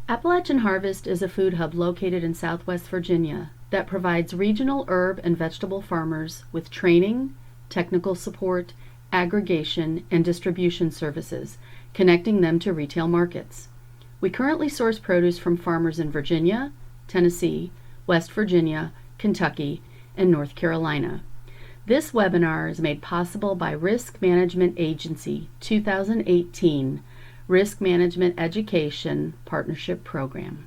Appalachian Harvest is a food hub located in Southwest Virginia that provides regional herb and vegetable farmers with training, technical support, aggregation, and distribution services, connecting them to retail markets. We currently source produce from farmers in Virginia, Tennessee, West Virginia, Kentucky, and North Carolina. This webinar is made possible by Risk Management Agency 2018 Risk Management Education Partnership Program.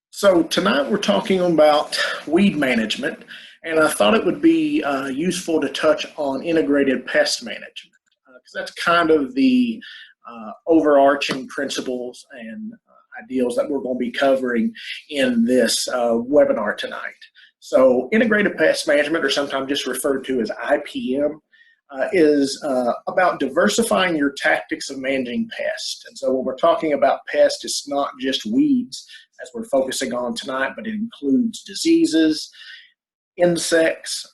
So tonight we're talking about weed management, and I thought it would be useful to touch on integrated pest management, because that's kind of the overarching principles and ideals that we're going to be covering in this webinar tonight. So integrated pest management, or sometimes just referred to as IPM, is about diversifying your tactics of managing pests. And so when we're talking about pests, it's not just weeds, as we're focusing on tonight, but it includes diseases, insects,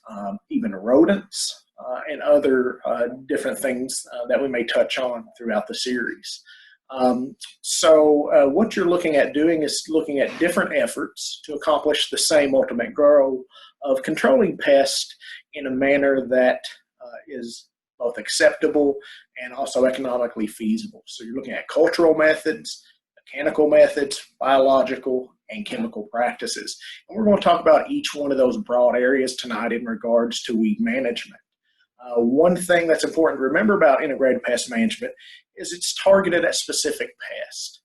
even rodents, and other different things that we may touch on throughout the series. What you're looking at doing is looking at different efforts to accomplish the same ultimate goal of controlling pests in a manner that is both acceptable and also economically feasible. So you're looking at cultural methods, mechanical methods, biological, and chemical practices. And we're going to talk about each one of those broad areas tonight in regards to weed management. One thing that's important to remember about integrated pest management is it's targeted at specific pests.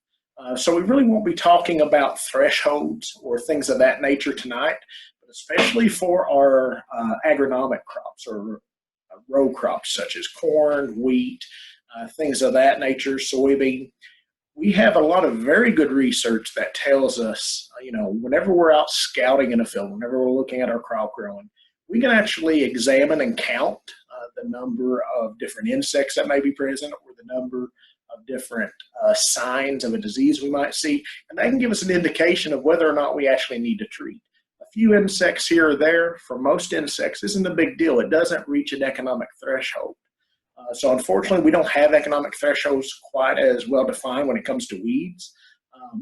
So we really won't be talking about thresholds or things of that nature tonight, but especially for our agronomic crops or row crops such as corn, wheat, things of that nature, soybean. We have a lot of very good research that tells us, whenever we're out scouting in a field, whenever we're looking at our crop growing, we can actually examine and count the number of different insects that may be present or the number of different signs of a disease we might see, and that can give us an indication of whether or not we actually need to treat. A few insects here or there, for most insects, isn't a big deal. It doesn't reach an economic threshold. So unfortunately, we don't have economic thresholds quite as well defined when it comes to weeds,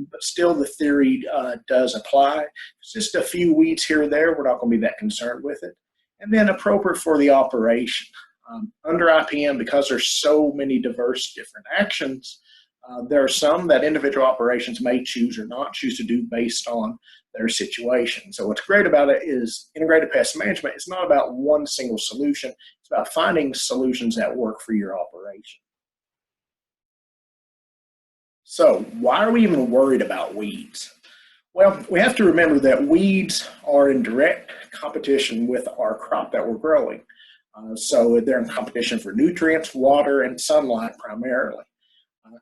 but still the theory does apply. It's just a few weeds here or there. We're not going to be that concerned with it. And then appropriate for the operation. Under IPM, because there's so many diverse different actions, there are some that individual operations may choose or not choose to do based on their situation. So what's great about it is integrated pest management is not about one single solution. It's about finding solutions that work for your operation. So why are we even worried about weeds? Well, we have to remember that weeds are in direct competition with our crop that we're growing. So they're in competition for nutrients, water, and sunlight primarily.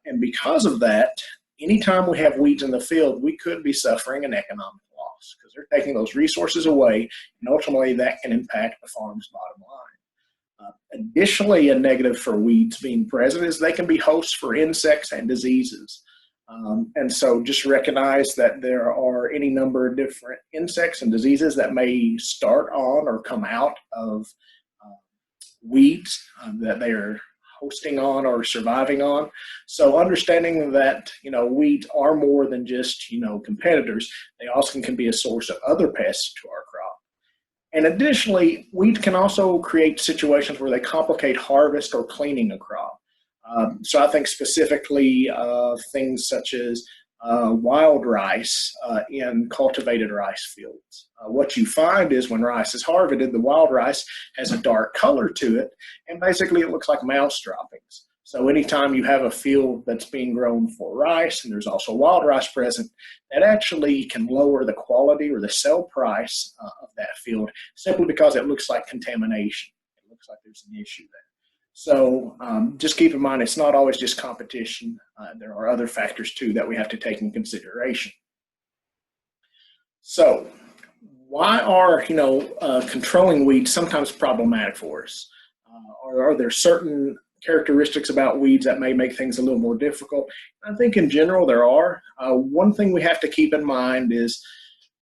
And because of that, anytime we have weeds in the field, we could be suffering an economic loss because they're taking those resources away, and ultimately that can impact the farm's bottom line. Additionally, a negative for weeds being present is they can be hosts for insects and diseases. And so just recognize that there are any number of different insects and diseases that may start on or come out of weeds that they are hosting on or surviving on. So understanding that, weeds are more than just, competitors, they also can be a source of other pests to our crop. And additionally, weeds can also create situations where they complicate harvest or cleaning a crop. So I think specifically things such as wild rice in cultivated rice fields. What you find is when rice is harvested, the wild rice has a dark color to it, and basically it looks like mouse droppings. So anytime you have a field that's being grown for rice, and there's also wild rice present, that actually can lower the quality or the sell price of that field simply because it looks like contamination. It looks like there's an issue there. So just keep in mind, it's not always just competition. There are other factors too that we have to take in consideration. So why are controlling weeds sometimes problematic for us? Or are there certain characteristics about weeds that may make things a little more difficult? I think in general there are. One thing we have to keep in mind is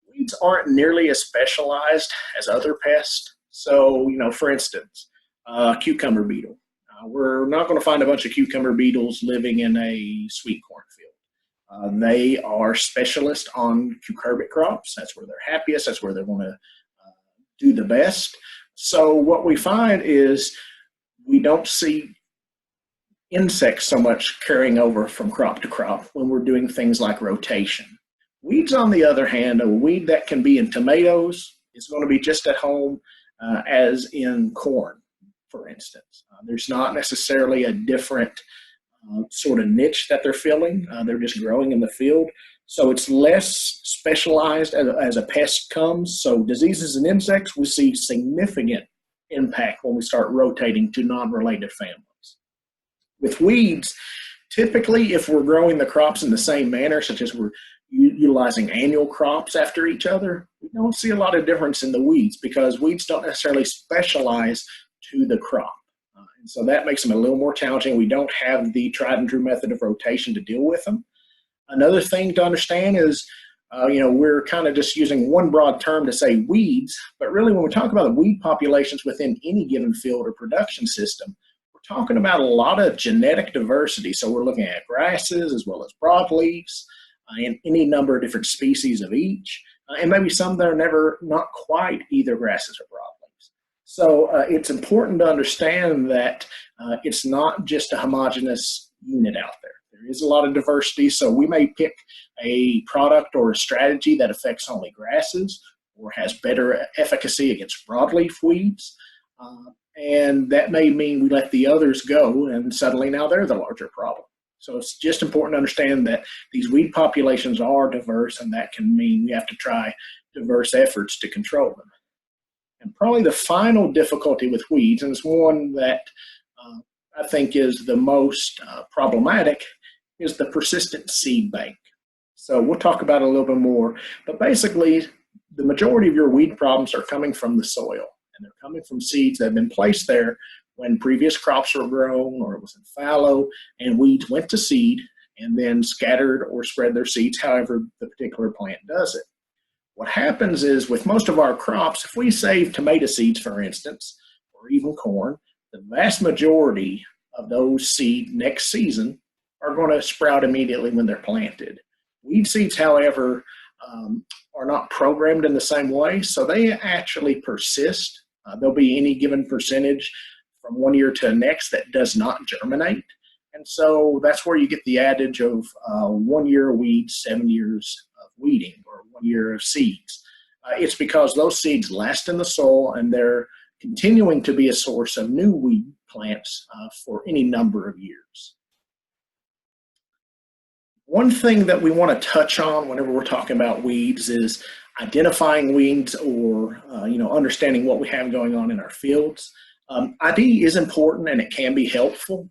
weeds aren't nearly as specialized as other pests. So, for instance, cucumber beetle. We're not going to find a bunch of cucumber beetles living in a sweet corn field. They are specialists on cucurbit crops. That's where they're happiest. That's where they're going to do the best. So what we find is we don't see insects so much carrying over from crop to crop when we're doing things like rotation. Weeds, on the other hand, a weed that can be in tomatoes is going to be just at home as in corn, for instance. There's not necessarily a different sort of niche that they're filling. They're just growing in the field. So it's less specialized as a pest comes. So diseases and insects, we see significant impact when we start rotating to non-related families. With weeds, typically if we're growing the crops in the same manner, such as we're utilizing annual crops after each other, we don't see a lot of difference in the weeds because weeds don't necessarily specialize to the crop. And so that makes them a little more challenging. We don't have the tried and true method of rotation to deal with them. Another thing to understand is, we're kind of just using one broad term to say weeds, but really when we talk about the weed populations within any given field or production system, we're talking about a lot of genetic diversity. So we're looking at grasses as well as broadleaves and any number of different species of each, and maybe some that are not quite either grasses or broadleaves. So it's important to understand that it's not just a homogeneous unit out there. There is a lot of diversity, so we may pick a product or a strategy that affects only grasses or has better efficacy against broadleaf weeds, and that may mean we let the others go, and suddenly now they're the larger problem. So it's just important to understand that these weed populations are diverse, and that can mean we have to try diverse efforts to control them. And probably the final difficulty with weeds, and it's one that I think is the most problematic, is the persistent seed bank. So we'll talk about it a little bit more, but basically the majority of your weed problems are coming from the soil, and they're coming from seeds that have been placed there when previous crops were grown or it was in fallow, and weeds went to seed and then scattered or spread their seeds however the particular plant does it. What happens is with most of our crops, if we save tomato seeds, for instance, or even corn, the vast majority of those seeds next season are going to sprout immediately when they're planted. Weed seeds, however, are not programmed in the same way, so they actually persist. There'll be any given percentage from one year to the next that does not germinate. And so that's where you get the adage of 1 year of weeds, 7 years of weeding, or 1 year of seeds. It's because those seeds last in the soil and they're continuing to be a source of new weed plants for any number of years. One thing that we want to touch on whenever we're talking about weeds is identifying weeds or understanding what we have going on in our fields. ID is important and it can be helpful,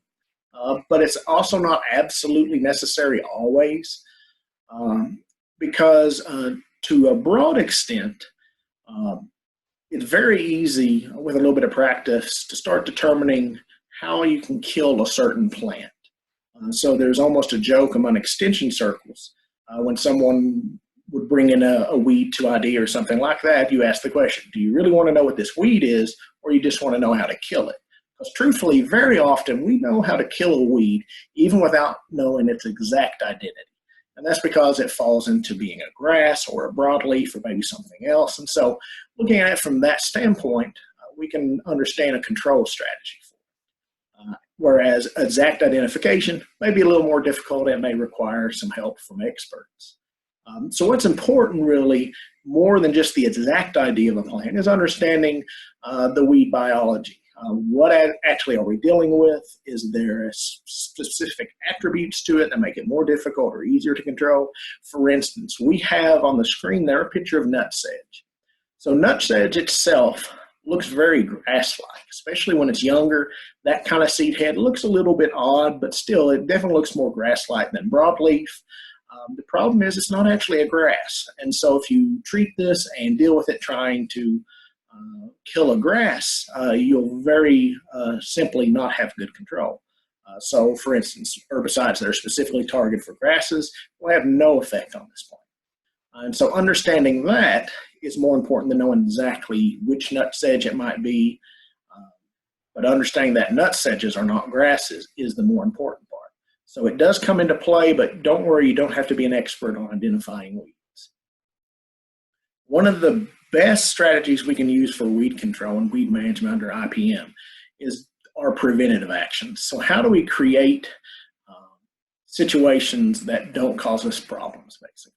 but it's also not absolutely necessary always, because to a broad extent, it's very easy with a little bit of practice to start determining how you can kill a certain plant. So there's almost a joke among extension circles. When someone would bring in a weed to ID or something like that, you ask the question, do you really want to know what this weed is, or you just want to know how to kill it? Because truthfully, very often we know how to kill a weed even without knowing its exact identity. And that's because it falls into being a grass or a broadleaf or maybe something else. And so looking at it from that standpoint, we can understand a control strategy for it. Whereas exact identification may be a little more difficult and may require some help from experts. So what's important really, more than just the exact idea of a plant, is understanding the weed biology. What actually are we dealing with? Is there specific attributes to it that make it more difficult or easier to control? For instance, we have on the screen there a picture of nutsedge. So nutsedge itself looks very grass-like, especially when it's younger. That kind of seed head looks a little bit odd, but still it definitely looks more grass-like than broadleaf. The problem is it's not actually a grass. And so if you treat this and deal with it trying to kill a grass, you'll very simply not have good control. So for instance, herbicides that are specifically targeted for grasses will have no effect on this plant. And so understanding that is more important than knowing exactly which nutsedge it might be. but understanding that nut sedges are not grasses is the more important part. So it does come into play, but don't worry, you don't have to be an expert on identifying weeds. One of the best strategies we can use for weed control and weed management under IPM is our preventative actions. So how do we create situations that don't cause us problems, basically?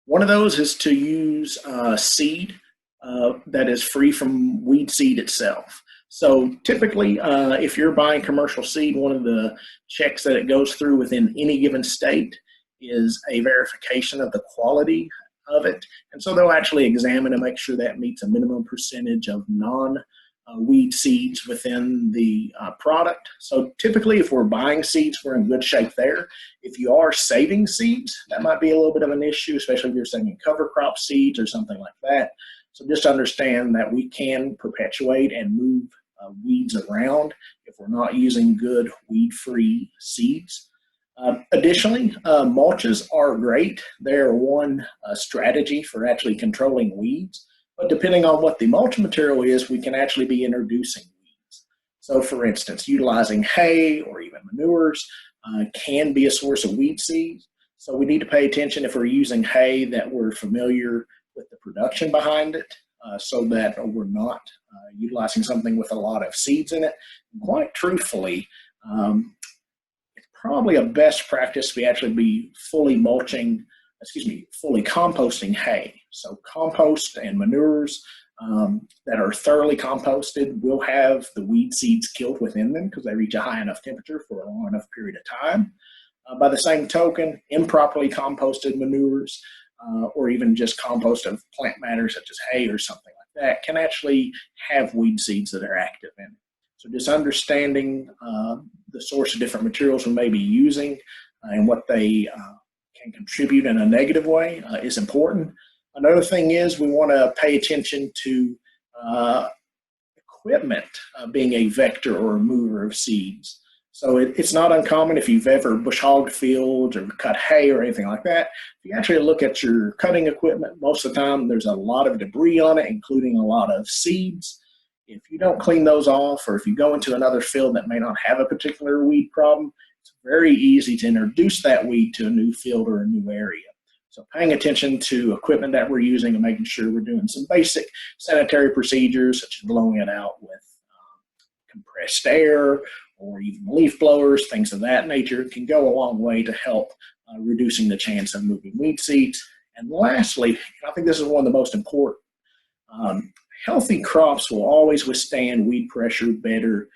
One of those is to use seed that is free from weed seed itself. So typically, if you're buying commercial seed, one of the checks that it goes through within any given state is a verification of the quality of it. And so they'll actually examine and make sure that meets a minimum percentage of non-weed seeds within the product. So typically, if we're buying seeds, we're in good shape there. If you are saving seeds, that might be a little bit of an issue, especially if you're saving cover crop seeds or something like that. So just understand that we can perpetuate and move weeds around if we're not using good weed-free seeds. Additionally, mulches are great. They're one strategy for actually controlling weeds. But depending on what the mulch material is, we can actually be introducing weeds. So for instance, utilizing hay or even manures can be a source of weed seeds. So we need to pay attention if we're using hay that we're familiar with the production behind it, so that we're not utilizing something with a lot of seeds in it. Quite truthfully, it's probably a best practice to actually be fully composting hay. So compost and manures that are thoroughly composted will have the weed seeds killed within them because they reach a high enough temperature for a long enough period of time. By the same token, improperly composted manures or even just compost of plant matter such as hay or something like that can actually have weed seeds that are active in it. So just understanding the source of different materials we may be using and what they can contribute in a negative way is important. Another thing is we want to pay attention to equipment being a vector or a mover of seeds. So it's not uncommon if you've ever bush hogged fields or cut hay or anything like that. If you actually look at your cutting equipment, most of the time there's a lot of debris on it, including a lot of seeds. If you don't clean those off, or if you go into another field that may not have a particular weed problem, it's very easy to introduce that weed to a new field or a new area. So paying attention to equipment that we're using and making sure we're doing some basic sanitary procedures, such as blowing it out with compressed air or even leaf blowers, things of that nature, can go a long way to help reducing the chance of moving weed seeds. And lastly, I think this is one of the most important, healthy crops will always withstand weed pressure better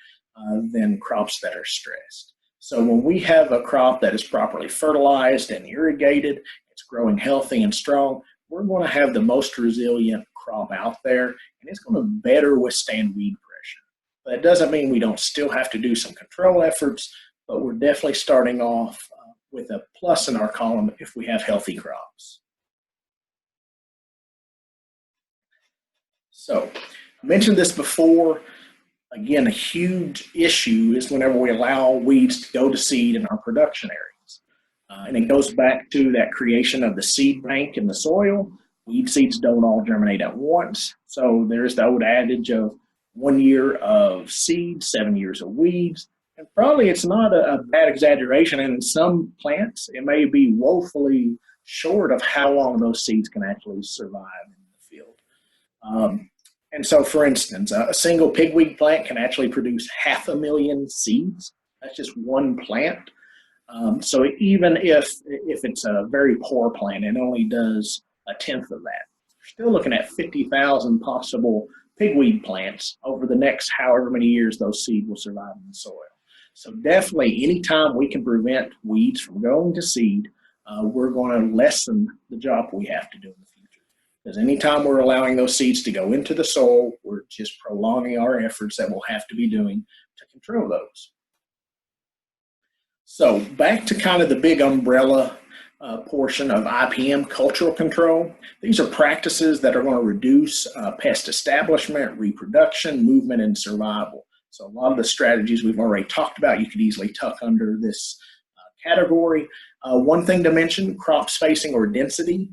than crops that are stressed. So when we have a crop that is properly fertilized and irrigated, it's growing healthy and strong, we're going to have the most resilient crop out there, and it's going to better withstand weed pressure. But it doesn't mean we don't still have to do some control efforts, but we're definitely starting off with a plus in our column if we have healthy crops. So I mentioned this before. Again, a huge issue is whenever we allow weeds to go to seed in our production areas. And it goes back to that creation of the seed bank in the soil. Weed seeds don't all germinate at once. So there's the old adage of 1 year of seeds, 7 years of weeds. And probably it's not a bad exaggeration. And in some plants, it may be woefully short of how long those seeds can actually survive in the field. And so, for instance, a single pigweed plant can actually produce 500,000 seeds. That's just one plant. So even if it's a very poor plant and only does a tenth of that, we're still looking at 50,000 possible pigweed plants over the next however many years those seeds will survive in the soil. So definitely, anytime we can prevent weeds from going to seed, we're going to lessen the job we have to do in the future. Because anytime we're allowing those seeds to go into the soil, we're just prolonging our efforts that we'll have to be doing to control those. So back to kind of the big umbrella portion of IPM, cultural control. These are practices that are going to reduce pest establishment, reproduction, movement, and survival. So a lot of the strategies we've already talked about, you could easily tuck under this category. One thing to mention, crop spacing or density.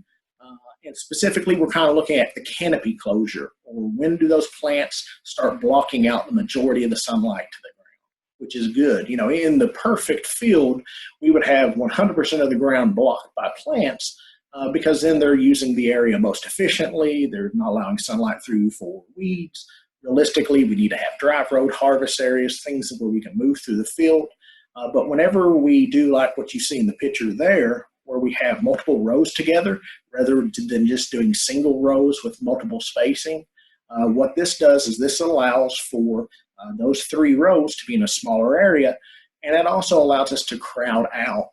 And specifically, we're kind of looking at the canopy closure, or when do those plants start blocking out the majority of the sunlight to the ground, which is good. You know, in the perfect field, we would have 100% of the ground blocked by plants because then they're using the area most efficiently. They're not allowing sunlight through for weeds. Realistically, we need to have drive road harvest areas, things where we can move through the field. But whenever we do like what you see in the picture there, where we have multiple rows together rather than just doing single rows with multiple spacing, what this does is this allows for those 3 rows to be in a smaller area, and it also allows us to crowd out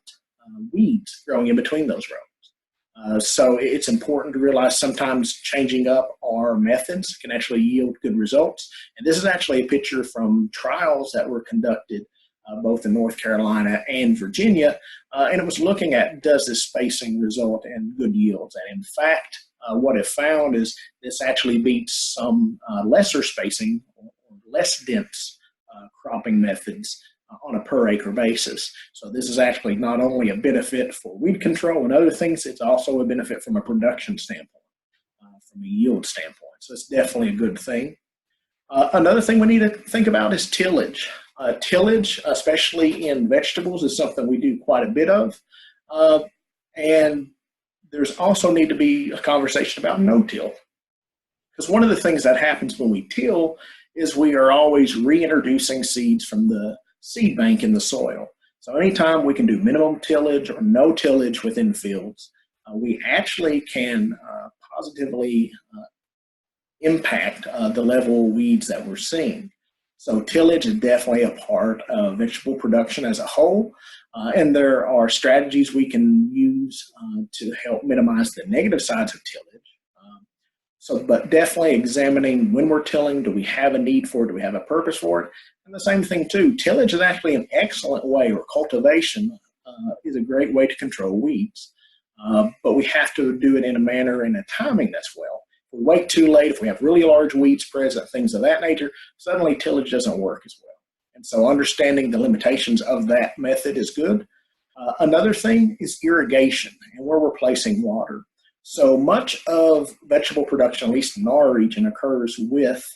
weeds growing in between those rows. So it's important to realize sometimes changing up our methods can actually yield good results. And this is actually a picture from trials that were conducted both in North Carolina and Virginia, and it was looking at, does this spacing result in good yields? And in fact, what it found is this actually beats some lesser spacing or less dense cropping methods on a per acre basis. So this is actually not only a benefit for weed control and other things, it's also a benefit from a production standpoint, from a yield standpoint. So it's definitely a good thing. Another thing we need to think about is tillage. Tillage, especially in vegetables, is something we do quite a bit of. And there's also need to be a conversation about no-till. Because one of the things that happens when we till is we are always reintroducing seeds from the seed bank in the soil. So anytime we can do minimum tillage or no tillage within fields, we actually can positively impact the level of weeds that we're seeing. So tillage is definitely a part of vegetable production as a whole, and there are strategies we can use to help minimize the negative sides of tillage. But definitely examining when we're tilling, do we have a need for it, do we have a purpose for it? And the same thing too, tillage is actually an excellent way, or cultivation is a great way to control weeds, but we have to do it in a manner and a timing that's well. If we wait too late, if we have really large weeds present, things of that nature, suddenly tillage doesn't work as well. And so understanding the limitations of that method is good. Another thing is irrigation and where we're placing water. So much of vegetable production, at least in our region, occurs with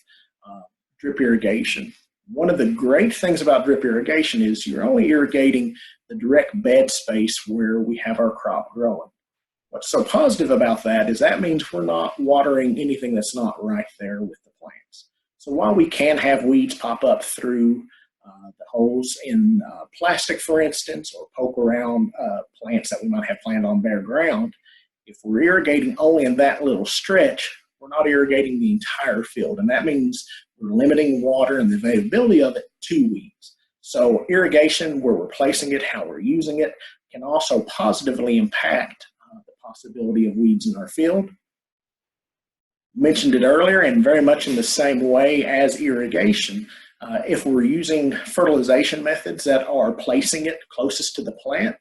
drip irrigation. One of the great things about drip irrigation is you're only irrigating the direct bed space where we have our crop growing. What's so positive about that is that means we're not watering anything that's not right there with the plants. So while we can have weeds pop up through the holes in plastic, for instance, or poke around plants that we might have planted on bare ground, if we're irrigating only in that little stretch, we're not irrigating the entire field. And that means we're limiting water and the availability of it to weeds. So irrigation, where we're placing it, how we're using it, can also positively impact possibility of weeds in our field. Mentioned it earlier, and very much in the same way as irrigation, if we're using fertilization methods that are placing it closest to the plant,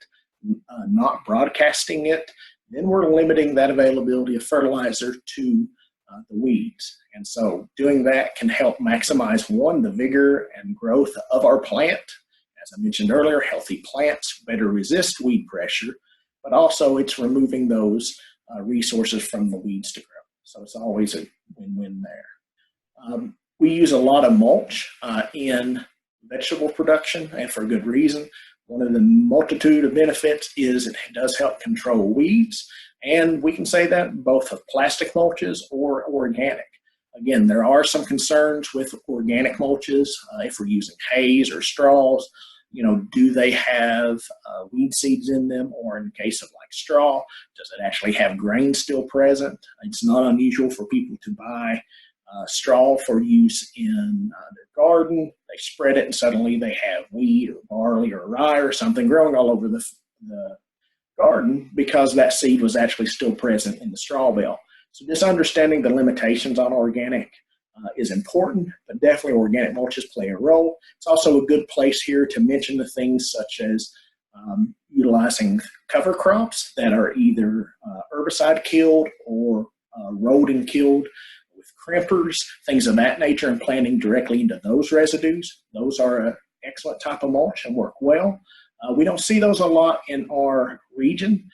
not broadcasting it, then we're limiting that availability of fertilizer to the weeds. And so doing that can help maximize, one, the vigor and growth of our plant. As I mentioned earlier, healthy plants better resist weed pressure, but also it's removing those resources from the weeds to grow. So it's always a win-win there. We use a lot of mulch in vegetable production, and for good reason. One of the multitude of benefits is it does help control weeds, and we can say that both of plastic mulches or organic. Again, there are some concerns with organic mulches if we're using hays or straws. You know, do they have weed seeds in them, or in the case of like straw, does it actually have grain still present? It's not unusual for people to buy straw for use in their garden. They spread it and suddenly they have wheat or barley or rye or something growing all over the garden because that seed was actually still present in the straw bale. So just understanding the limitations on organic is important, but definitely organic mulches play a role. It's also a good place here to mention the things such as utilizing cover crops that are either herbicide killed or rodent killed with crimpers, things of that nature, and planting directly into those residues. Those are an excellent type of mulch and work well. We don't see those a lot in our region,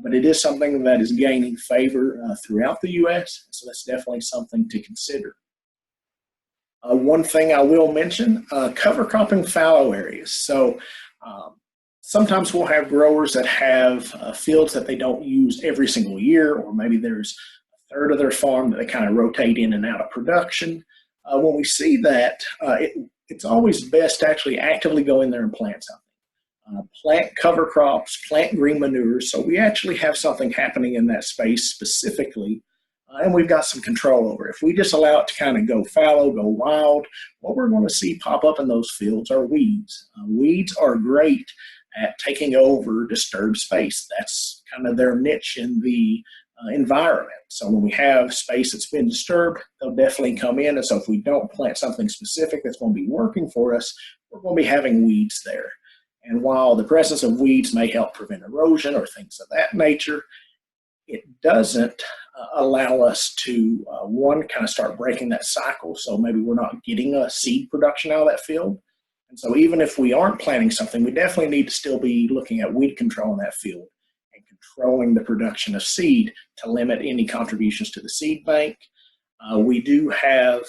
but it is something that is gaining favor throughout the U.S., so that's definitely something to consider. One thing I will mention, cover cropping fallow areas. So sometimes we'll have growers that have fields that they don't use every single year, or maybe there's a third of their farm that they kind of rotate in and out of production. When we see that, it's always best to actually actively go in there and plant something. Plant cover crops, plant green manures, so we actually have something happening in that space specifically, and we've got some control over it. If we just allow it to kind of go fallow, go wild, what we're going to see pop up in those fields are weeds. Weeds are great at taking over disturbed space. That's kind of their niche in the environment. So when we have space that's been disturbed, they'll definitely come in. And so if we don't plant something specific that's going to be working for us, we're going to be having weeds there. And while the presence of weeds may help prevent erosion or things of that nature, it doesn't allow us to, one, kind of start breaking that cycle. So maybe we're not getting a seed production out of that field. And so even if we aren't planting something, we definitely need to still be looking at weed control in that field and controlling the production of seed to limit any contributions to the seed bank. We do have,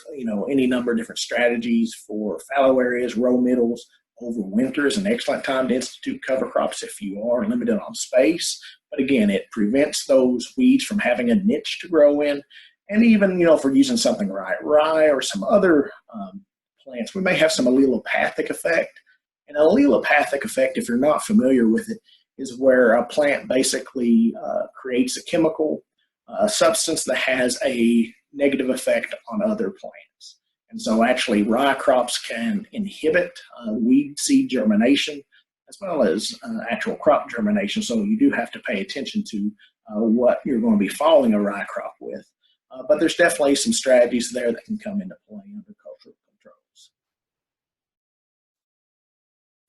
any number of different strategies for fallow areas, row middles. Overwinter is an excellent time to institute cover crops if you are limited on space. But again, it prevents those weeds from having a niche to grow in. And even, if we're using something like rye or some other plants, we may have some allelopathic effect. An allelopathic effect, if you're not familiar with it, is where a plant basically creates a chemical substance that has a negative effect on other plants. And so actually rye crops can inhibit weed seed germination as well as actual crop germination. So you do have to pay attention to what you're going to be following a rye crop with. But there's definitely some strategies there that can come into play under cultural controls.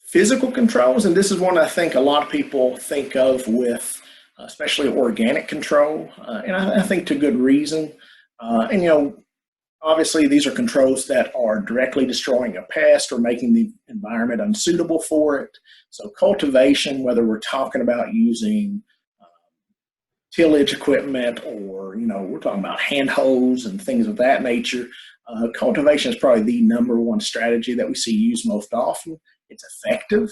Physical controls, and this is one I think a lot of people think of with especially organic control, and I think to good reason. Obviously, these are controls that are directly destroying a pest or making the environment unsuitable for it. So cultivation, whether we're talking about using tillage equipment or, we're talking about hand hose and things of that nature, cultivation is probably the number one strategy that we see used most often. It's effective.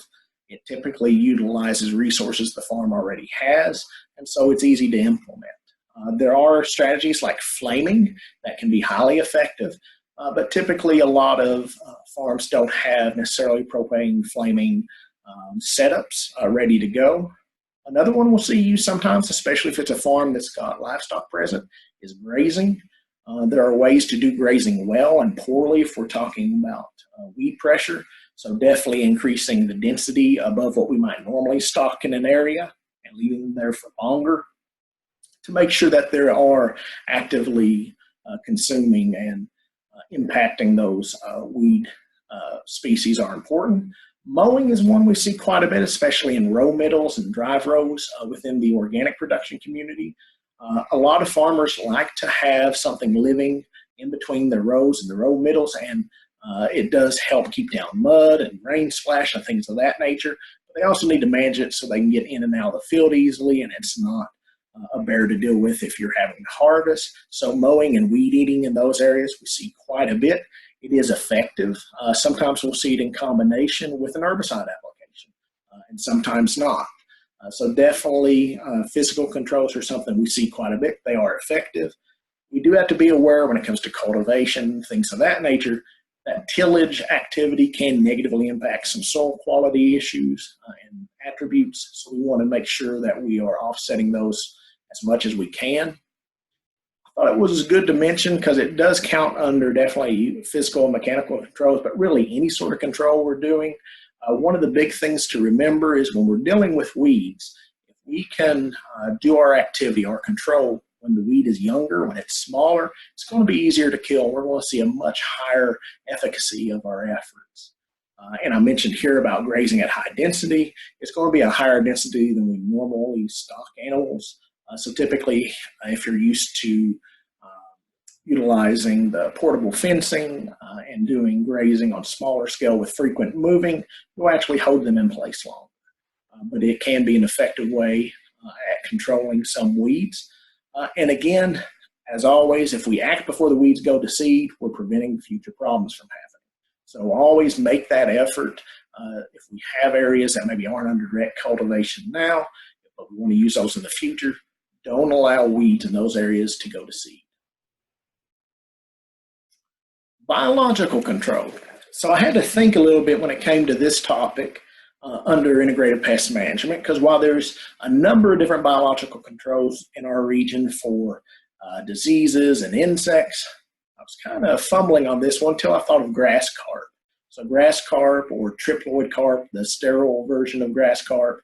It typically utilizes resources the farm already has, and so it's easy to implement. There are strategies like flaming that can be highly effective, but typically a lot of farms don't have necessarily propane flaming setups ready to go. Another one we'll see used sometimes, especially if it's a farm that's got livestock present, is grazing. There are ways to do grazing well and poorly if we're talking about weed pressure. So definitely increasing the density above what we might normally stock in an area and leaving them there for longer, to make sure that they are actively consuming and impacting those weed species are important. Mowing is one we see quite a bit, especially in row middles and drive rows within the organic production community. A lot of farmers like to have something living in between their rows and the row middles, and it does help keep down mud and rain splash and things of that nature. But they also need to manage it so they can get in and out of the field easily, and it's not a bear to deal with if you're having to harvest. So mowing and weed eating in those areas we see quite a bit. It is effective. Sometimes we'll see it in combination with an herbicide application, and sometimes not. So definitely physical controls are something we see quite a bit. They are effective. We do have to be aware when it comes to cultivation, things of that nature, that tillage activity can negatively impact some soil quality issues and attributes. So we want to make sure that we are offsetting those as much as we can. I thought it was good to mention because it does count under definitely physical and mechanical controls, but really any sort of control we're doing. One of the big things to remember is when we're dealing with weeds, if we can do our activity, our control, when the weed is younger, when it's smaller, it's going to be easier to kill. We're going to see a much higher efficacy of our efforts. And I mentioned here about grazing at high density. It's going to be a higher density than we normally stock animals. So typically, if you're used to utilizing the portable fencing and doing grazing on smaller scale with frequent moving, you'll actually hold them in place longer. But it can be an effective way at controlling some weeds. And again, as always, if we act before the weeds go to seed, we're preventing future problems from happening. So always make that effort. If we have areas that maybe aren't under direct cultivation now, but we want to use those in the future, don't allow weeds in those areas to go to seed. Biological control. So I had to think a little bit when it came to this topic under integrated pest management, because while there's a number of different biological controls in our region for diseases and insects, I was kind of fumbling on this one until I thought of grass carp. So grass carp or triploid carp, the sterile version of grass carp,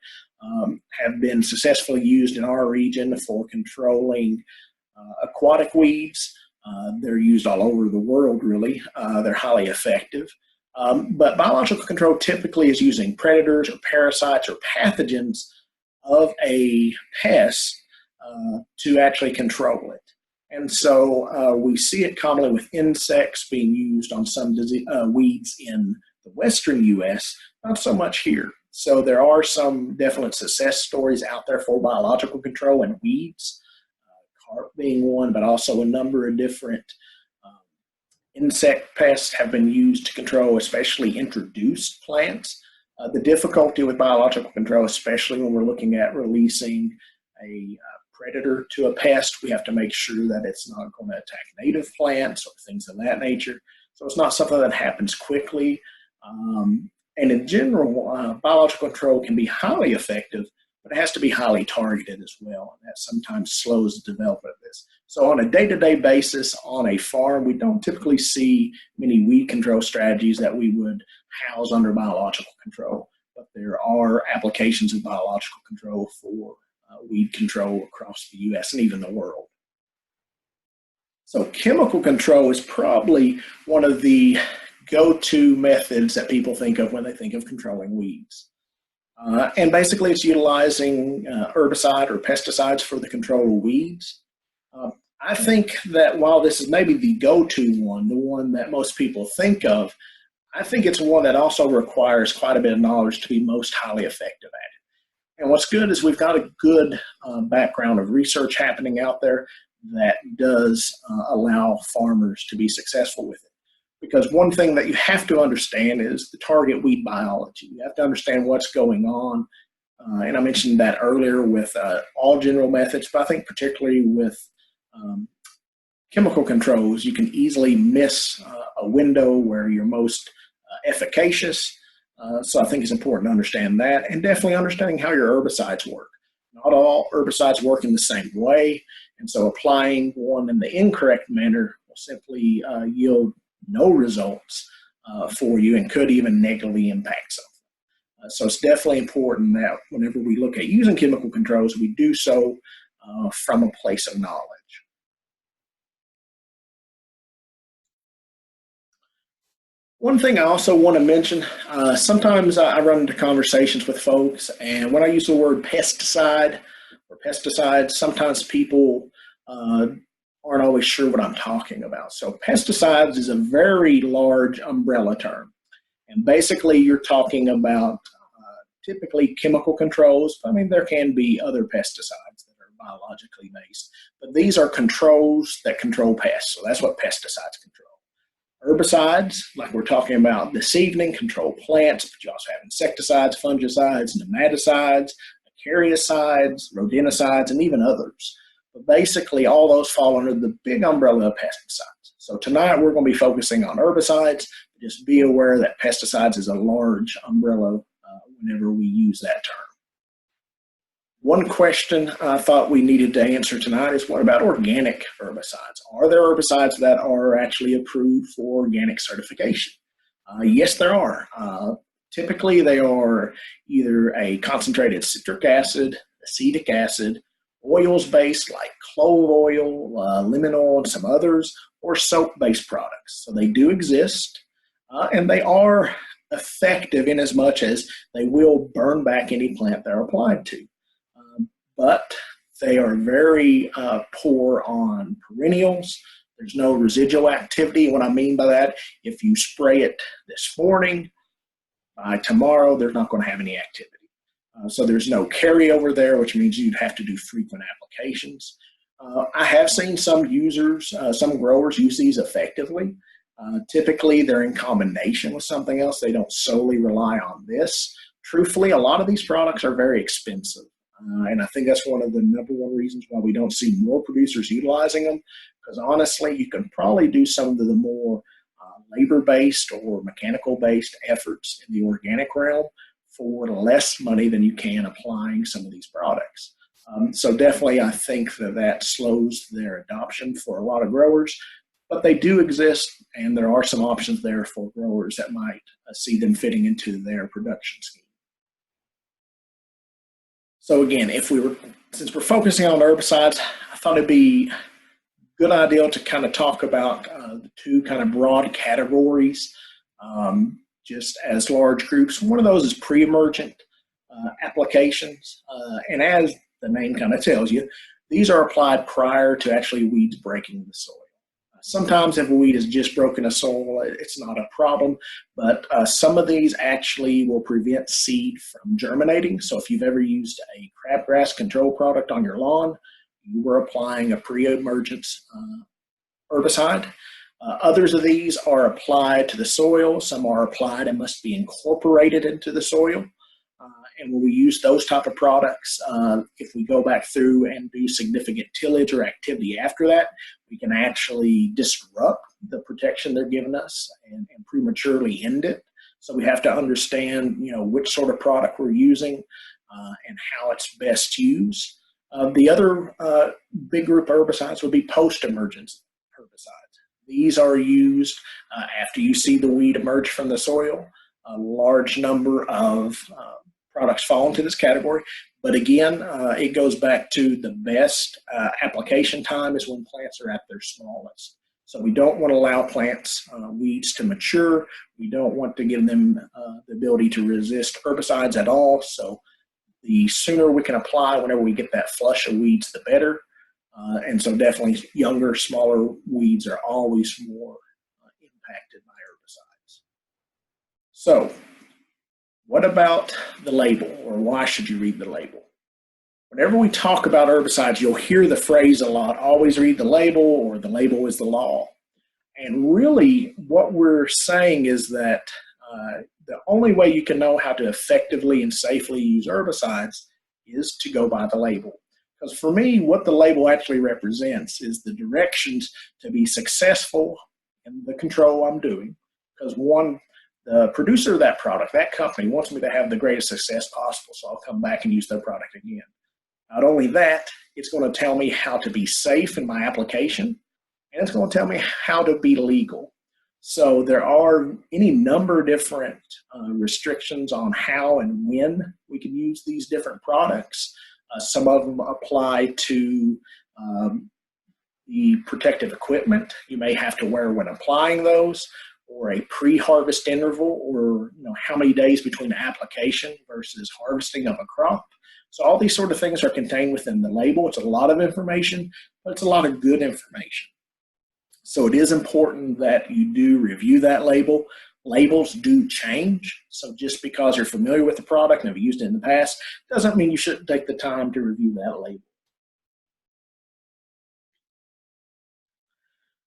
have been successfully used in our region for controlling aquatic weeds. They're used all over the world, really. They're highly effective. But biological control typically is using predators or parasites or pathogens of a pest to actually control it. And so we see it commonly with insects being used on some weeds in the western U.S., not so much here. So there are some definite success stories out there for biological control in weeds, carp being one, but also a number of different insect pests have been used to control especially introduced plants. The difficulty with biological control, especially when we're looking at releasing a predator to a pest, we have to make sure that it's not going to attack native plants or things of that nature. So it's not something that happens quickly. And in general, biological control can be highly effective, but it has to be highly targeted as well. And that sometimes slows the development of this. So on a day-to-day basis on a farm, we don't typically see many weed control strategies that we would house under biological control, but there are applications of biological control for weed control across the U.S. and even the world. So chemical control is probably one of the go-to methods that people think of when they think of controlling weeds. And basically it's utilizing herbicide or pesticides for the control of weeds. I think that while this is maybe the go-to one, the one that most people think of, I think it's one that also requires quite a bit of knowledge to be most highly effective at it. And what's good is we've got a good background of research happening out there that does allow farmers to be successful with it. Because one thing that you have to understand is the target weed biology. You have to understand what's going on. And I mentioned that earlier with all general methods, but I think particularly with chemical controls, you can easily miss a window where you're most efficacious. So I think it's important to understand that, and definitely understanding how your herbicides work. Not all herbicides work in the same way, and so applying one in the incorrect manner will simply yield no results for you and could even negatively impact something. So it's definitely important that whenever we look at using chemical controls, we do so from a place of knowledge. One thing I also want to mention, sometimes I run into conversations with folks, and when I use the word pesticide or pesticides, sometimes people aren't always sure what I'm talking about. So pesticides is a very large umbrella term. And basically you're talking about typically chemical controls. I mean, there can be other pesticides that are biologically based, but these are controls that control pests. So that's what pesticides control. Herbicides, like we're talking about this evening, control plants, but you also have insecticides, fungicides, nematicides, acaricides, rodenticides, and even others. But basically, all those fall under the big umbrella of pesticides. So tonight, we're going to be focusing on herbicides. Just be aware that pesticides is a large umbrella whenever we use that term. One question I thought we needed to answer tonight is, what about organic herbicides? Are there herbicides that are actually approved for organic certification? Yes, there are. Typically, they are either a concentrated citric acid, acetic acid, oils based like clove oil, lemon oil, and some others, or soap-based products. So they do exist, and they are effective in as much as they will burn back any plant they're applied to. But they are very poor on perennials. There's no residual activity. What I mean by that, if you spray it this morning, by tomorrow, they're not going to have any activity. So there's no carryover there, which means you'd have to do frequent applications. I have seen some users, some growers use these effectively. Typically, they're in combination with something else. They don't solely rely on this. Truthfully, a lot of these products are very expensive. And I think that's one of the number one reasons why we don't see more producers utilizing them. Because honestly, you can probably do some of the more labor-based or mechanical-based efforts in the organic realm for less money than you can applying some of these products. So definitely, I think that slows their adoption for a lot of growers. But they do exist, and there are some options there for growers that might see them fitting into their production scheme. So again, since we're focusing on herbicides, I thought it'd be a good idea to kind of talk about the two kind of broad categories, just as large groups. One of those is pre-emergent applications, and as the name kind of tells you, these are applied prior to actually weeds breaking the soil. Sometimes if a weed has just broken a soil, it's not a problem, but some of these actually will prevent seed from germinating. So if you've ever used a crabgrass control product on your lawn, you were applying a pre-emergent herbicide. Others of these are applied to the soil. Some are applied and must be incorporated into the soil. And when we use those type of products, if we go back through and do significant tillage or activity after that, we can actually disrupt the protection they're giving us and prematurely end it. So we have to understand, which sort of product we're using and how it's best used. The other big group of herbicides would be post-emergent herbicides. These are used after you see the weed emerge from the soil. A large number of products fall into this category. But again, it goes back to the best application time is when plants are at their smallest. So we don't want to allow weeds to mature. We don't want to give them the ability to resist herbicides at all. So the sooner we can apply whenever we get that flush of weeds, the better. And so definitely younger, smaller weeds are always more impacted by herbicides. So what about the label, or why should you read the label? Whenever we talk about herbicides, you'll hear the phrase a lot, always read the label, or the label is the law. And really what we're saying is that the only way you can know how to effectively and safely use herbicides is to go by the label. Because for me, what the label actually represents is the directions to be successful in the control I'm doing. Because one, the producer of that product, that company, wants me to have the greatest success possible, so I'll come back and use their product again. Not only that, it's going to tell me how to be safe in my application, and it's going to tell me how to be legal. So there are any number of different restrictions on how and when we can use these different products. Some of them apply to the protective equipment you may have to wear when applying those, or a pre-harvest interval, or how many days between application versus harvesting of a crop. So all these sort of things are contained within the label. It's a lot of information, but it's a lot of good information. So it is important that you do review that label. Labels do change. So just because you're familiar with the product and have used it in the past, doesn't mean you shouldn't take the time to review that label.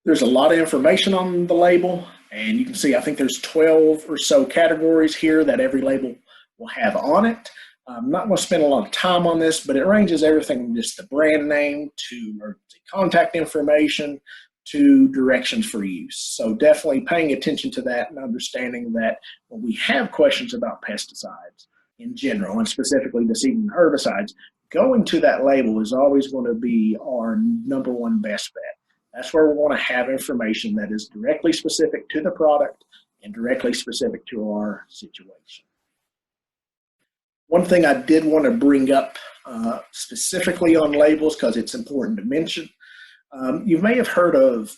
There's a lot of information on the label, and you can see I think there's 12 or so categories here that every label will have on it. I'm not going to spend a lot of time on this, but it ranges everything from just the brand name to emergency contact information to directions for use. So definitely paying attention to that and understanding that when we have questions about pesticides in general, and specifically the seed and herbicides, going to that label is always going to be our number one best bet. That's where we want to have information that is directly specific to the product and directly specific to our situation. One thing I did want to bring up specifically on labels, because it's important to mention, you may have heard of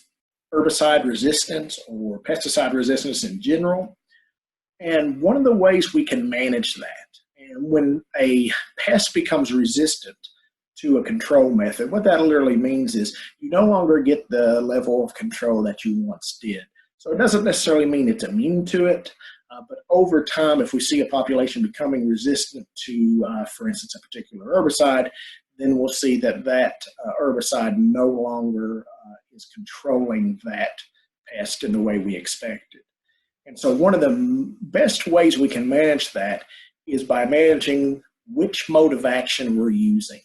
herbicide resistance or pesticide resistance in general. And one of the ways we can manage that, and when a pest becomes resistant to a control method, what that literally means is you no longer get the level of control that you once did. So it doesn't necessarily mean it's immune to it, But over time, if we see a population becoming resistant to, for instance, a particular herbicide, then we'll see that herbicide no longer is controlling that pest in the way we expected. And so one of the best ways we can manage that is by managing which mode of action we're using.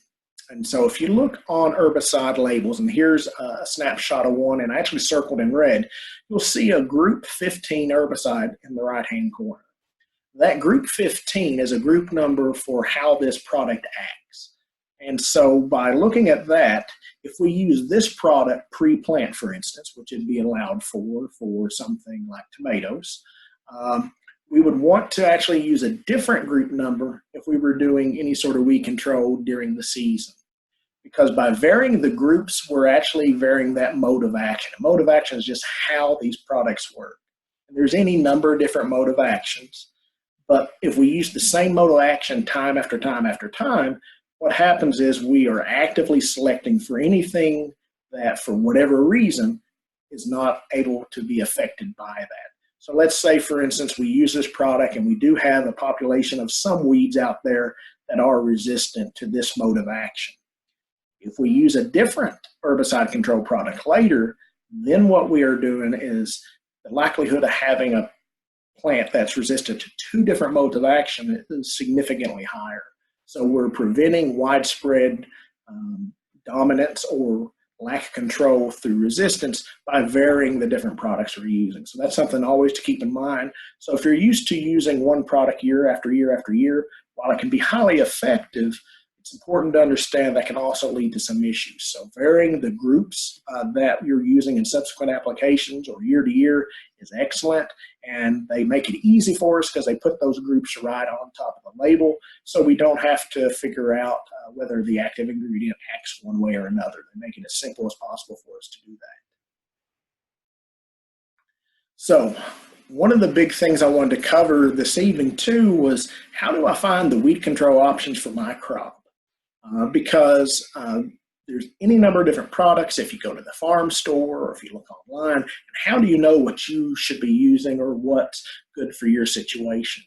And so if you look on herbicide labels, and here's a snapshot of one, and I actually circled in red, you'll see a group 15 herbicide in the right-hand corner. That group 15 is a group number for how this product acts. And so by looking at that, if we use this product pre-plant, for instance, which would be allowed for something like tomatoes, we would want to actually use a different group number if we were doing any sort of weed control during the season. Because by varying the groups, we're actually varying that mode of action. A mode of action is just how these products work. And there's any number of different mode of actions. But if we use the same mode of action time after time after time, what happens is we are actively selecting for anything that, for whatever reason, is not able to be affected by that. So let's say, for instance, we use this product and we do have a population of some weeds out there that are resistant to this mode of action. If we use a different herbicide control product later, then what we are doing is the likelihood of having a plant that's resistant to two different modes of action is significantly higher. So we're preventing widespread dominance or lack of control through resistance by varying the different products we're using. So that's something always to keep in mind. So if you're used to using one product year after year after year, while it can be highly effective, it's important to understand that can also lead to some issues. So varying the groups that you're using in subsequent applications or year to year is excellent, and they make it easy for us because they put those groups right on top of the label, so we don't have to figure out whether the active ingredient acts one way or another. They make it as simple as possible for us to do that. So one of the big things I wanted to cover this evening too was, how do I find the weed control options for my crop? Because there's any number of different products if you go to the farm store or if you look online. And how do you know what you should be using or what's good for your situation?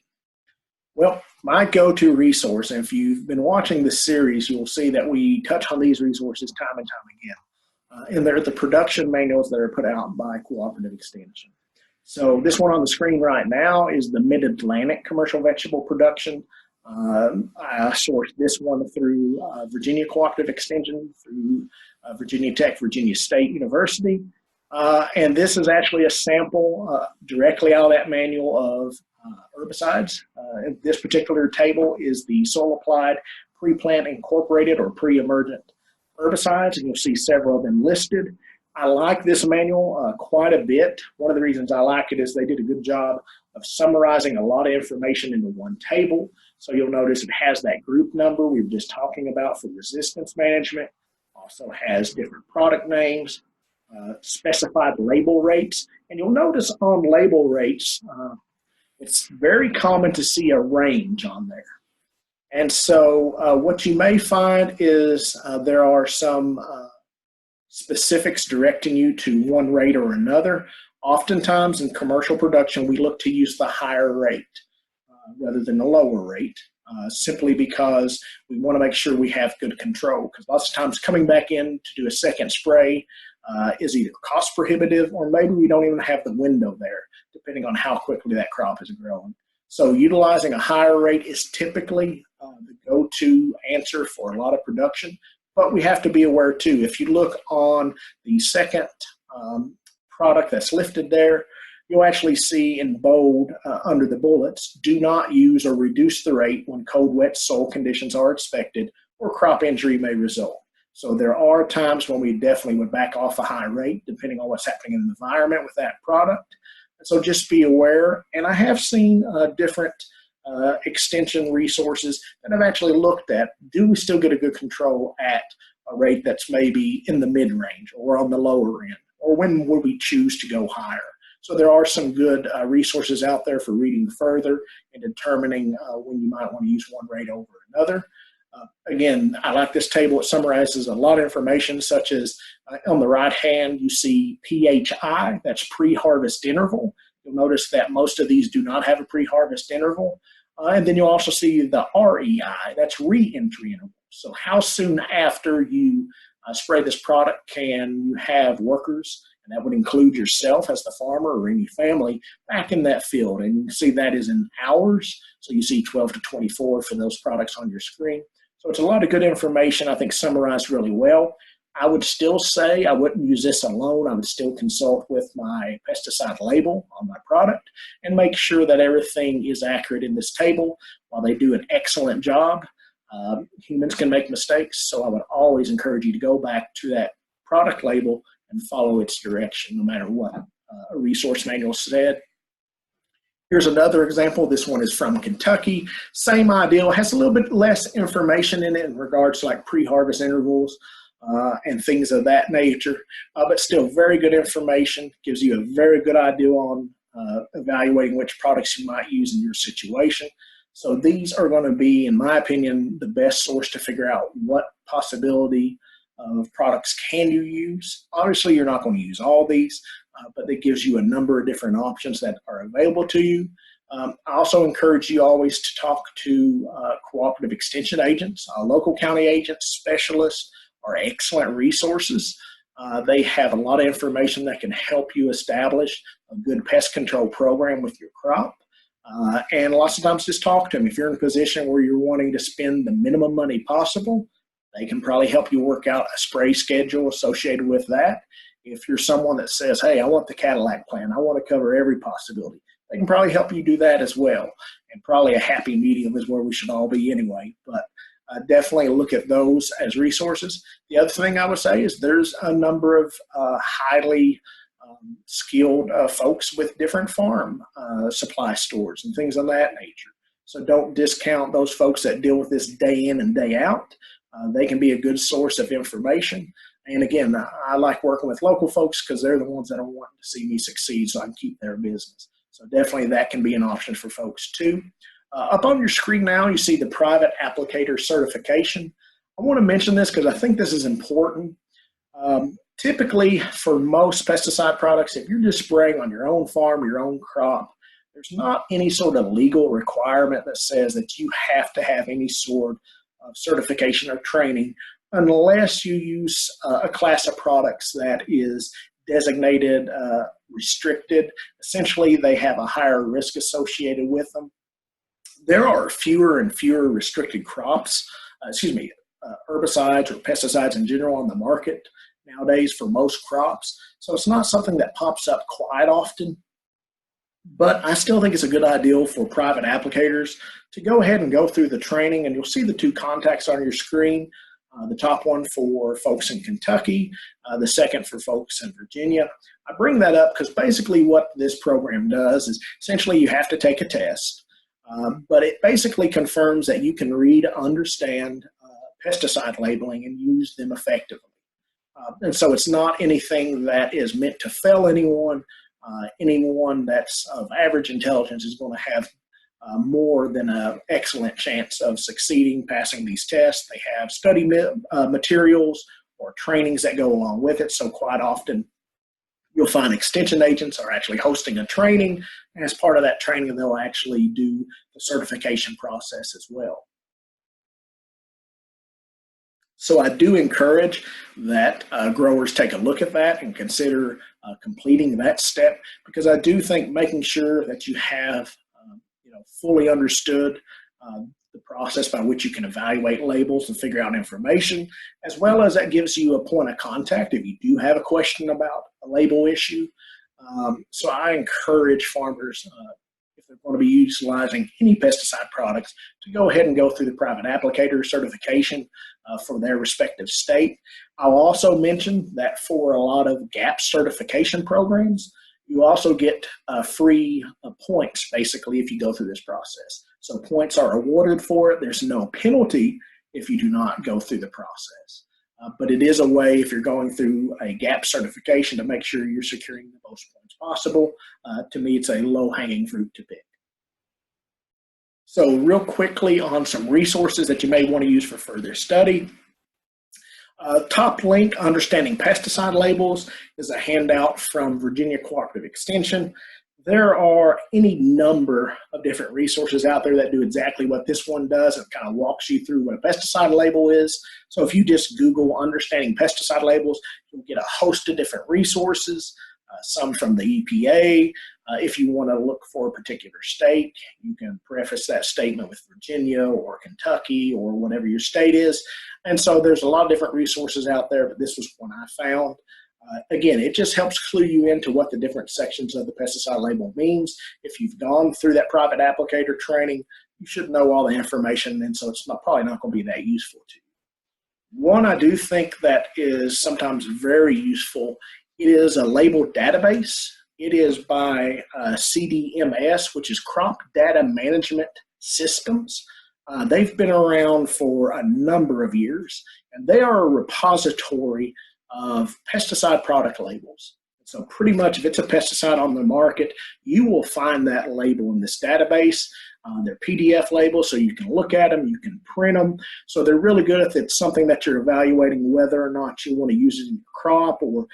Well, my go-to resource, and if you've been watching this series, you'll see that we touch on these resources time and time again. And they're the production manuals that are put out by Cooperative Extension. So this one on the screen right now is the Mid-Atlantic Commercial Vegetable Production. I sourced this one through Virginia Cooperative Extension, through Virginia Tech, Virginia State University. And this is actually a sample directly out of that manual of herbicides. This particular table is the soil applied pre-plant incorporated or pre-emergent herbicides, and you'll see several of them listed. I like this manual quite a bit. One of the reasons I like it is they did a good job of summarizing a lot of information into one table. So you'll notice it has that group number we were just talking about for resistance management. Also has different product names, specified label rates. And you'll notice on label rates, it's very common to see a range on there. And so what you may find is there are some specifics directing you to one rate or another. Oftentimes in commercial production, we look to use the higher rate rather than the lower rate, simply because we want to make sure we have good control. Because lots of times coming back in to do a second spray is either cost prohibitive or maybe we don't even have the window there, depending on how quickly that crop is growing. So utilizing a higher rate is typically the go-to answer for a lot of production. But we have to be aware too, if you look on the second product that's listed there, you'll actually see in bold under the bullets, do not use or reduce the rate when cold, wet soil conditions are expected or crop injury may result. So there are times when we definitely would back off a high rate depending on what's happening in the environment with that product. So just be aware. And I have seen different extension resources that have actually looked at, do we still get a good control at a rate that's maybe in the mid-range or on the lower end, or when would we choose to go higher? So there are some good resources out there for reading further and determining when you might want to use one rate over another. Again, I like this table. It summarizes a lot of information, such as on the right hand, you see PHI, that's pre-harvest interval. You'll You'll notice that most of these do not have a pre-harvest interval. And then you'll also see the REI, that's re-entry interval. So how soon after you spray this product can you have workers, and that would include yourself as the farmer or any family, back in that field. And you can see that is in hours. So you see 12 to 24 for those products on your screen. So it's a lot of good information, I think, summarized really well. I would still say I wouldn't use this alone. I would still consult with my pesticide label on my product and make sure that everything is accurate in this table. While they do an excellent job, humans can make mistakes, so I would always encourage you to go back to that product label and follow its direction, no matter what a resource manual said. Here's another example. This one is from Kentucky. Same idea. It has a little bit less information in it in regards to like pre-harvest intervals and things of that nature, but still very good information. Gives you a very good idea on evaluating which products you might use in your situation. So these are going to be, in my opinion, the best source to figure out what possibility of products can you use. Obviously, you're not going to use all these, but it gives you a number of different options that are available to you. I also encourage you always to talk to cooperative extension agents, local county agents, specialists are excellent resources. They have a lot of information that can help you establish a good pest control program with your crop. And lots of times just talk to them. If you're in a position where you're wanting to spend the minimum money possible, they can probably help you work out a spray schedule associated with that. If you're someone that says, hey, I want the Cadillac plan, I want to cover every possibility, they can probably help you do that as well. And probably a happy medium is where we should all be anyway. But definitely look at those as resources. The other thing I would say is there's a number of highly skilled folks with different farm supply stores and things of that nature. So don't discount those folks that deal with this day in and day out. They can be a good source of information. And again, I like working with local folks because they're the ones that are wanting to see me succeed so I can keep their business. So definitely that can be an option for folks too. Up on your screen now, you see the private applicator certification. I want to mention this because I think this is important. Typically, for most pesticide products, if you're just spraying on your own farm, your own crop, there's not any sort of legal requirement that says that you have to have any sort of certification or training unless you use a class of products that is designated restricted. Essentially, they have a higher risk associated with them. There are fewer and fewer restricted crops, herbicides or pesticides in general on the market nowadays for most crops. So it's not something that pops up quite often, but I still think it's a good idea for private applicators to go ahead and go through the training, and you'll see the two contacts on your screen. The top one for folks in Kentucky, the second for folks in Virginia. I bring that up because basically what this program does is essentially you have to take a test, but it basically confirms that you can read, understand pesticide labeling and use them effectively. And so it's not anything that is meant to fail anyone. Anyone that's of average intelligence is going to have more than an excellent chance of succeeding, passing these tests. They have study materials or trainings that go along with it. So quite often you'll find extension agents are actually hosting a training. And as part of that training, they'll actually do the certification process as well. So I do encourage that growers take a look at that and consider completing that step, because I do think making sure that you have fully understood the process by which you can evaluate labels and figure out information, as well as that gives you a point of contact if you do have a question about a label issue. So I encourage farmers, if they're going to be utilizing any pesticide products, to go ahead and go through the private applicator certification for their respective state. I'll also mention that for a lot of GAP certification programs, you also get free points, basically, if you go through this process. So points are awarded for it. There's no penalty if you do not go through the process. But it is a way, if you're going through a GAP certification, to make sure you're securing the most points possible. To me, it's a low-hanging fruit to pick. So real quickly on some resources that you may want to use for further study. Top link, Understanding Pesticide Labels, is a handout from Virginia Cooperative Extension. There are any number of different resources out there that do exactly what this one does and kind of walks you through what a pesticide label is. So if you just Google understanding pesticide labels, you'll get a host of different resources, some from the EPA. If you want to look for a particular state, you can preface that statement with Virginia or Kentucky or whatever your state is. And so there's a lot of different resources out there, but this was one I found. Again, it just helps clue you into what the different sections of the pesticide label means. If you've gone through that private applicator training, you should know all the information, and so it's probably not going to be that useful to you. One I do think that is sometimes very useful is a label database. It is by CDMS, which is Crop Data Management Systems. They've been around for a number of years, and they are a repository of pesticide product labels. So pretty much if it's a pesticide on the market, you will find that label in this database. They're PDF labels, so you can look at them, you can print them. So they're really good if it's something that you're evaluating whether or not you want to use it in your crop, or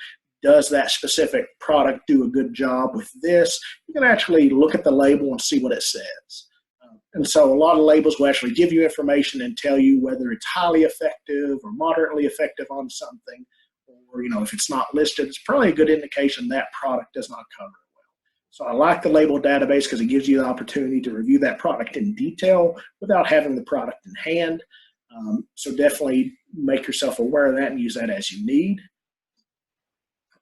does that specific product do a good job with this. You can actually look at the label and see what it says. And so a lot of labels will actually give you information and tell you whether it's highly effective or moderately effective on something. Or, if it's not listed, it's probably a good indication that product does not cover it well. So I like the label database because it gives you the opportunity to review that product in detail without having the product in hand. So definitely make yourself aware of that and use that as you need.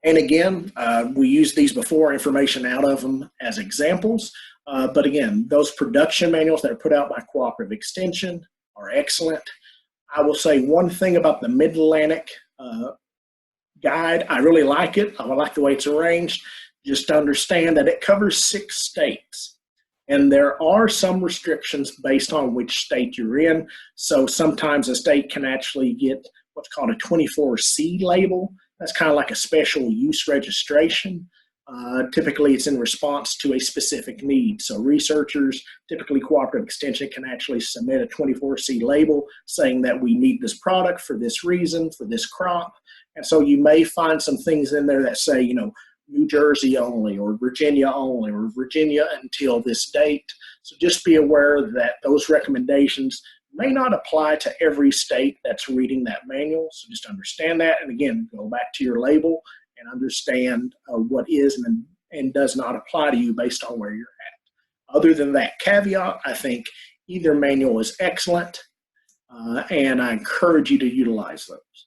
And again, we used these before, information out of them as examples. But again, those production manuals that are put out by Cooperative Extension are excellent. I will say one thing about the Mid-Atlantic guide. I really like it. I like the way it's arranged. Just understand that it covers 6 states. And there are some restrictions based on which state you're in. So sometimes a state can actually get what's called a 24C label. That's kind of like a special use registration. Typically, it's in response to a specific need. So researchers, typically Cooperative Extension, can actually submit a 24C label saying that we need this product for this reason, for this crop. And so you may find some things in there that say, New Jersey only, or Virginia only, or Virginia until this date. So just be aware that those recommendations may not apply to every state that's reading that manual. So just understand that. And again, go back to your label and understand what is and does not apply to you based on where you're at. Other than that caveat, I think either manual is excellent, and I encourage you to utilize those.